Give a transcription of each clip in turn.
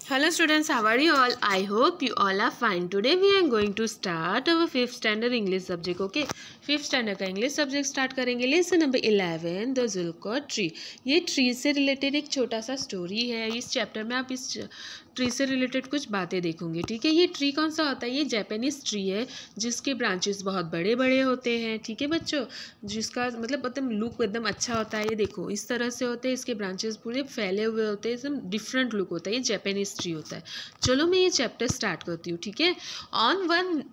Hello students, how are you all? I hope you all are fine. Today we are going to start our 5th standard English subject. Okay, 5th standard का English subject start करेंगे. Lesson number 11, The Zulukot Tree. ये tree से related एक छोटा सा story है. इस chapter में आप इस ट्री से रिलेटेड कुछ बातें देखोगे. ठीक है, ये ट्री कौन सा होता है? ये जापानीज ट्री है जिसके ब्रांचेस बहुत बड़े बड़े होते हैं. ठीक है बच्चों, जिसका मतलब एकदम लुक एकदम अच्छा होता है. ये देखो इस तरह से होते हैं, इसके ब्रांचेस पूरे फैले हुए होते हैं, एकदम डिफरेंट लुक होता है. ये जापानीज ट्री होता है. चलो मैं ये चैप्टर स्टार्ट करती हूँ. ठीक है. On one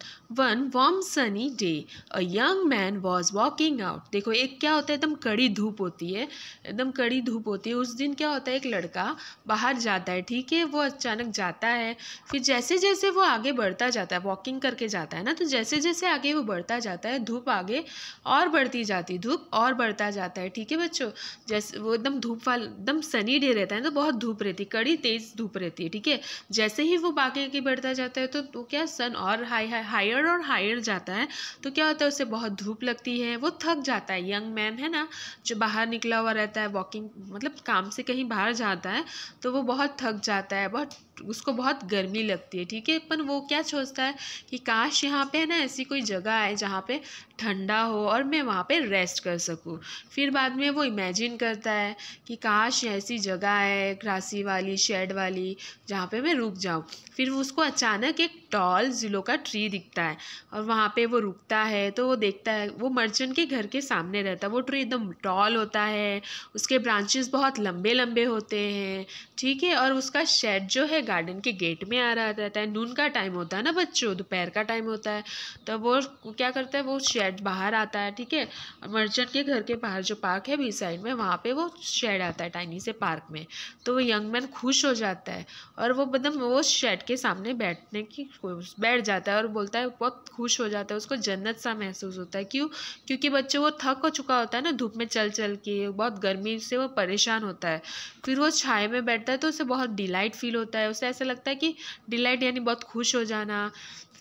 warm sunny day a young man was walking out. देखो एक क्या होता है, एकदम कड़ी धूप होती है, एकदम कड़ी धूप होती है. उस दिन क्या होता है, एक लड़का बाहर जाता है. ठीक है, वो अचानक जाता है. फिर जैसे जैसे वो आगे बढ़ता जाता है, वॉकिंग करके जाता है ना, तो जैसे जैसे आगे वो बढ़ता जाता है, धूप आगे और बढ़ती जाती, धूप और बढ़ता जाता है. ठीक है बच्चों, जैसे वो एकदम धूप वाला एकदम सनी डे रहता है तो बहुत धूप रहती है, कड़ी तेज धूप रहती है. ठीक है, जैसे ही वो आगे बढ़ता जाता है तो क्या सन और हायर और हायर जाता है, तो क्या होता है, उसे बहुत धूप लगती है, वो थक जाता है. यंग मैन है ना, जो बाहर निकला हुआ रहता है, वॉकिंग मतलब काम से कहीं बाहर जाता है, तो वो बहुत थक जाता है, बहुत उसको बहुत गर्मी लगती है. ठीक है, पर वो क्या सोचता है कि काश यहाँ पे है ना ऐसी कोई जगह है जहाँ पे ठंडा हो और मैं वहाँ पे रेस्ट कर सकूँ. फिर बाद में वो इमेजिन करता है कि काश ऐसी जगह है ग्रासी वाली, शेड वाली, जहाँ पे मैं रुक जाऊँ. फिर उसको अचानक एक टॉल जिलो का ट्री दिखता है और वहाँ पे वो रुकता है. तो वो देखता है, वो मर्चेंट के घर के सामने रहता है. वो ट्री एकदम टॉल होता है, उसके ब्रांचेस बहुत लंबे लंबे होते हैं. ठीक है, और उसका शेड जो है गार्डन के गेट में आ रहा रहता है. नून का टाइम होता है ना बच्चों, दोपहर का टाइम होता है, तो वो क्या करता है, वो शेड बाहर आता है. ठीक है, और मर्चेंट के घर के बाहर जो पार्क है बी साइड में, वहाँ पे वो शेड आता है टाइनी से पार्क में. तो वो यंग मैन खुश हो जाता है और वो एकदम वो शेड के सामने बैठ जाता है और बोलता है, बहुत खुश हो जाता है, उसको जन्नत सा महसूस होता है. क्यों? क्योंकि बच्चे वो थक हो चुका होता है ना धूप में चल चल के, बहुत गर्मी से वो परेशान होता है. फिर वो छाए में बैठता है तो उसे बहुत डिलाइट फील होता है. उसे ऐसा लगता है कि डिलाइट यानी बहुत खुश हो जाना.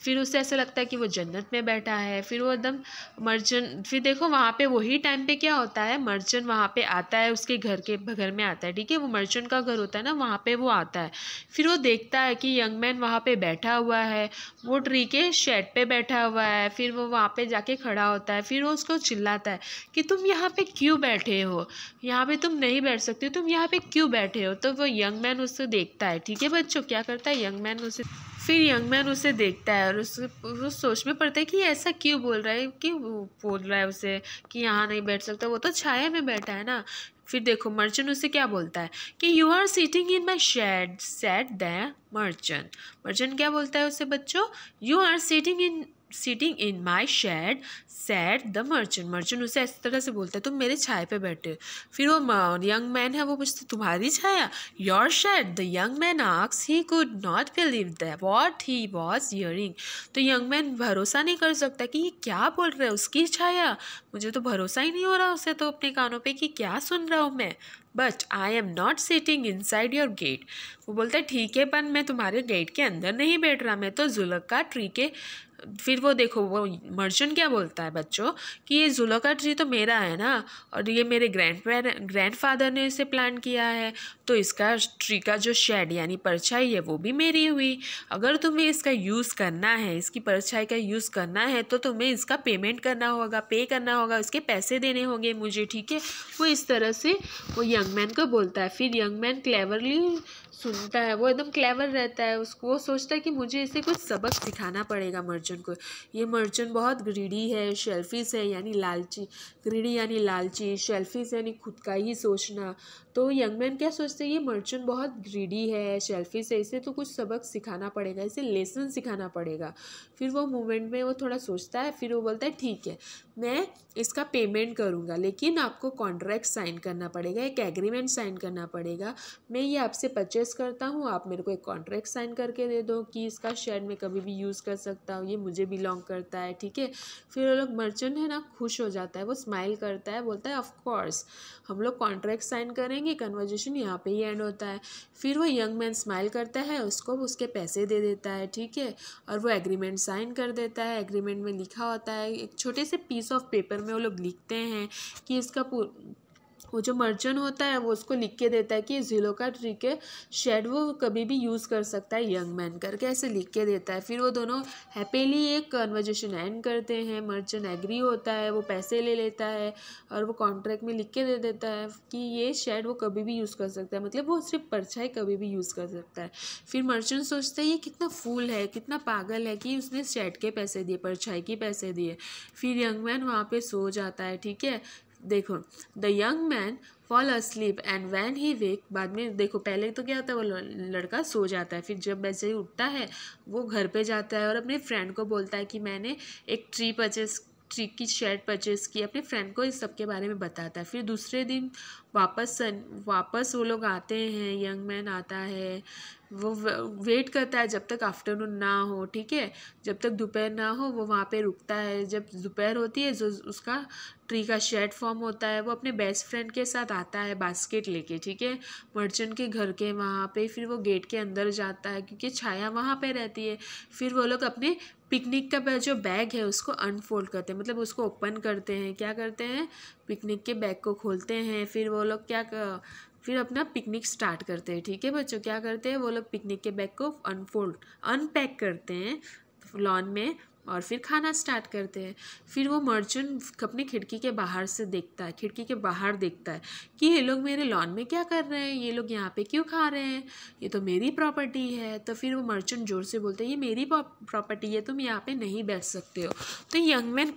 फिर उसे ऐसा लगता है कि वो जन्नत में बैठा है. फिर वो एकदम मर्चेंट, फिर देखो वहाँ पे वही टाइम पे क्या होता है, मर्चेंट वहाँ पे आता है, उसके घर में आता है. ठीक है, वो मर्चेंट का घर होता है ना, वहाँ पे वो आता है. फिर वो देखता है कि यंग मैन वहाँ पे बैठा हुआ है, वो ट्री के शेड पे बैठा हुआ है. फिर वो वहाँ पे जाके खड़ा होता है. फिर वो उसको चिल्लाता है कि तुम यहाँ पे क्यों बैठे हो, यहाँ पे तुम नहीं बैठ सकते, तुम यहाँ पे क्यों बैठे हो. तो वो यंग मैन उससे देखता है. ठीक है बच्चों, क्या करता है यंग मैन उसे, फिर यंग मैन उसे देखता है और उस सोच में पड़ता है कि ऐसा क्यों बोल रहा है, क्यों बोल रहा है उसे कि यहाँ नहीं बैठ सकता, वो तो छाया में बैठा है ना. फिर देखो मर्चेंट उसे क्या बोलता है कि you are sitting in my shed said the merchant. Merchant क्या बोलता है उसे बच्चों, you are sitting in my shed said the merchant. Merchant उसे इस तरह से बोलता है, तुम मेरे छाए पे बैठे. फिर वो यंग मैन है, वो पूछता तुम्हारी छाया, your shade. The young man asks, he could not believe that what he was hearing. तो यंग मैन भरोसा नहीं कर सकता कि ये क्या बोल रहा है, उसकी छाया. मुझे तो भरोसा ही नहीं हो रहा उसे तो अपने कानों पे कि क्या सुन रहा हूँ मैं. But I am not sitting inside your gate. वो बोलता है ठीक है, पर मैं तुम्हारे गेट के अंदर नहीं बैठ रहा, मैं तो जुलका ट्री के. फिर वो देखो वो मर्चेंट क्या बोलता है बच्चों कि ये जुलका ट्री तो मेरा है ना, और ये मेरे ग्रैंडफादर ने इसे प्लांट किया है, तो इसका ट्री का जो शेड यानी परछाई है वो भी मेरी हुई. अगर तुम्हें इसका यूज़ करना है, इसकी परछाई का यूज़ करना है, तो तुम्हें इसका पेमेंट करना होगा, पे करना होगा, इसके पैसे देने होंगे मुझे. ठीक है, वो इस तरह से वो यंग मैन को बोलता है. फिर यंग मैन क्लेवरली सुनता है, वो एकदम क्लेवर रहता है, उसको वो सोचता है कि मुझे इसे कुछ सबक सिखाना पड़ेगा मर्चेंट को. ये मर्चेंट बहुत ग्रीडी है, शेल्फिश है यानी लालची, ग्रीडी यानी लालची, शेल्फिश यानी खुद का ही सोचना. तो यंग मैन क्या सोचते हैं, ये मर्चेंट बहुत ग्रीडी है, शेल्फिश है, इसे तो कुछ सबक सिखाना पड़ेगा, इसे लेसन सिखाना पड़ेगा. फिर वो मोमेंट में वो थोड़ा सोचता है, फिर वो बोलता है ठीक है मैं इसका पेमेंट करूँगा, लेकिन आपको कॉन्ट्रैक्ट साइन करना पड़ेगा, एक एग्रीमेंट साइन करना पड़ेगा. मैं ये आपसे परचेस करता हूँ, आप मेरे को एक कॉन्ट्रैक्ट साइन करके दे दो कि इसका शेड में कभी भी यूज़ कर सकता हूँ, ये मुझे बिलोंग करता है. ठीक है, फिर वो लोग मर्चेंट है ना खुश हो जाता है, वो स्माइल करता है, बोलता है ऑफ कोर्स हम लोग कॉन्ट्रैक्ट साइन करेंगे. कन्वर्जेशन यहाँ पे ही एंड होता है. फिर वो यंग मैन स्माइल करता है, उसको उसके पैसे दे देता है. ठीक है, और वो एग्रीमेंट साइन कर देता है. एग्रीमेंट में लिखा होता है, एक छोटे से पीस ऑफ पेपर में वो लोग लिखते हैं कि इसका वो जो मर्चेंट होता है वो उसको लिख के देता है कि ज़िलोका ट्री के शेड वो कभी भी यूज़ कर सकता है यंग मैन करके, ऐसे लिख के देता है। फिर वो दोनों हैप्पीली एक कन्वर्जेशन एंड करते हैं। मर्चेंट एग्री होता है, वो पैसे ले लेता है और वो कॉन्ट्रैक्ट में लिख के दे देता है कि ये शेड वो कभी भी यूज़ कर सकता है, मतलब वो सिर्फ परछाई कभी भी यूज़ कर सकता है। फिर मर्चेंट सोचता है ये कितना फूल है, कितना पागल है कि उसने शेड के पैसे दिए, परछाई के पैसे दिए। फिर यंग मैन वहाँ पे सो जाता है, ठीक है। देखो, the young man fall asleep and when he wake, बाद में देखो पहले तो क्या होता है, वो लड़का सो जाता है, फिर जब वैसे ही उठता है वो घर पे जाता है और अपने फ्रेंड को बोलता है कि मैंने एक ट्री की शेड परचेस की, अपने फ्रेंड को इस सब के बारे में बताता है। फिर दूसरे दिन वापस वो लोग आते हैं, यंग मैन आता है, वो वेट करता है जब तक आफ्टरनून ना हो, ठीक है, जब तक दोपहर ना हो वो वहाँ पे रुकता है। जब दोपहर होती है, जो उसका ट्री का शेड फॉर्म होता है, वो अपने बेस्ट फ्रेंड के साथ आता है बास्केट लेके, ठीक है, मर्चेंट के घर के वहाँ पे। फिर वो गेट के अंदर जाता है क्योंकि छाया वहाँ पे रहती है। फिर वो लोग अपने पिकनिक का जो बैग है उसको अनफोल्ड करते हैं, मतलब उसको ओपन करते हैं। क्या करते हैं, पिकनिक के बैग को खोलते हैं। फिर वो लोग फिर अपना पिकनिक स्टार्ट करते हैं, ठीक है बच्चों। क्या करते हैं, वो लोग पिकनिक के बैग को अनपैक करते हैं लॉन में और फिर खाना स्टार्ट करते हैं। फिर वो मर्चेंट अपनी खिड़की के बाहर से देखता है, खिड़की के बाहर देखता है कि ये लोग मेरे लॉन में क्या कर रहे हैं, ये लोग यहाँ पे क्यों खा रहे हैं, ये तो मेरी प्रॉपर्टी है। तो फिर वो मर्चेंट जोर से बोलते हैं ये मेरी प्रॉपर्टी है, तुम यहाँ पे नहीं बैठ सकते हो। तो यंग मैन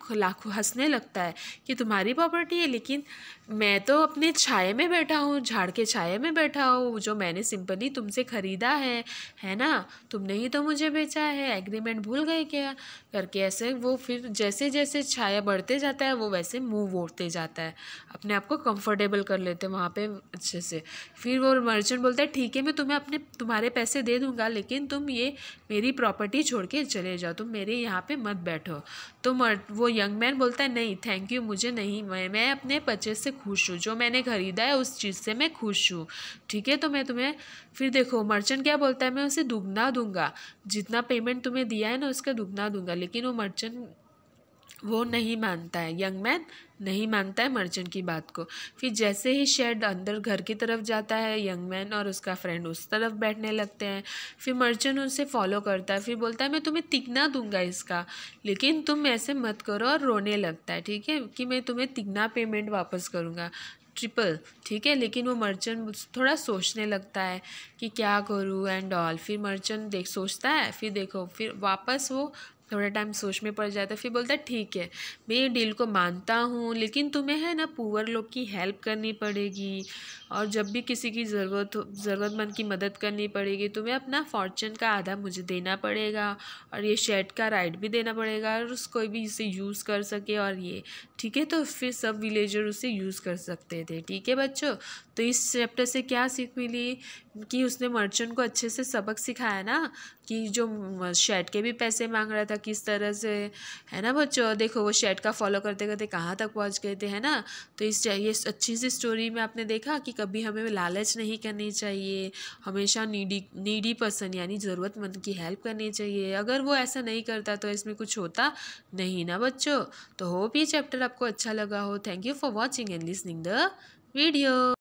हंसने लगता है कि तुम्हारी प्रॉपर्टी है, लेकिन मैं तो अपने छाये में बैठा हूँ, झाड़ के छाये में बैठा हूँ, जो मैंने सिंपली तुमसे ख़रीदा है ना, तुमने ही तो मुझे बेचा है, एग्रीमेंट भूल गए क्या करके। ऐसे वो फिर जैसे जैसे छाया बढ़ते जाता है वो वैसे मुंह मोड़ते जाता है, अपने आप को कंफर्टेबल कर लेते हैं वहाँ पे अच्छे से। फिर वो मर्चेंट बोलता है ठीक है, मैं तुम्हारे पैसे दे दूँगा, लेकिन तुम ये मेरी प्रॉपर्टी छोड़ के चले जाओ, तुम मेरे यहाँ पे मत बैठो। तो वो यंग मैन बोलता है नहीं थैंक यू, मुझे नहीं, मैं अपने परचेज से खुश हूँ, जो मैंने ख़रीदा है उस चीज़ से मैं खुश हूँ, ठीक है। तो मैं तुम्हें फिर देखो मर्चेंट क्या बोलता है, मैं उसे दुगना दूंगा, जितना पेमेंट तुम्हें दिया है ना उसका दुगना दूंगा। लेकिन वो मर्चेंट वो नहीं मानता है, यंग मैन नहीं मानता है मर्चेंट की बात को। फिर जैसे ही शेड अंदर घर की तरफ जाता है, यंग मैन और उसका फ्रेंड उस तरफ बैठने लगते हैं। फिर मर्चेंट उसे फॉलो करता है, फिर बोलता है मैं तुम्हें तिगना दूंगा इसका, लेकिन तुम ऐसे मत करो, और रोने लगता है, ठीक है, कि मैं तुम्हें तिगना पेमेंट वापस करूँगा, ट्रिपल, ठीक है। लेकिन वो मर्चेंट थोड़ा सोचने लगता है कि क्या करूँ एंड ऑल। फिर मर्चेंट सोचता है, फिर देखो फिर वापस वो थोड़ा टाइम सोच में पड़ जाता है। फिर बोलता है ठीक है, मैं ये डील को मानता हूँ, लेकिन तुम्हें है ना पुअर लोग की हेल्प करनी पड़ेगी, और जब भी किसी की ज़रूरतमंद की मदद करनी पड़ेगी, तुम्हें अपना फॉर्चून का आधा मुझे देना पड़ेगा, और ये शेड का राइट भी देना पड़ेगा, और कोई भी इसे यूज़ कर सके, और ये ठीक है। तो फिर सब विलेजर उसे यूज़ कर सकते थे, ठीक है बच्चों। तो इस चैप्टर से क्या सीख मिली कि उसने मर्चेंट को अच्छे से सबक सिखाया ना, कि जो शेड के भी पैसे मांग रहा था किस तरह से, है ना बच्चों। देखो वो शेड का फॉलो करते करते कहाँ तक पहुँच गए थे, है ना। तो ये अच्छी सी स्टोरी में आपने देखा कि कभी हमें लालच नहीं करनी चाहिए, हमेशा नीडी पर्सन यानी ज़रूरतमंद की हेल्प करनी चाहिए। अगर वो ऐसा नहीं करता तो इसमें कुछ होता नहीं ना बच्चों। तो होप ये चैप्टर आपको अच्छा लगा हो। Thank you for watching and listening the video.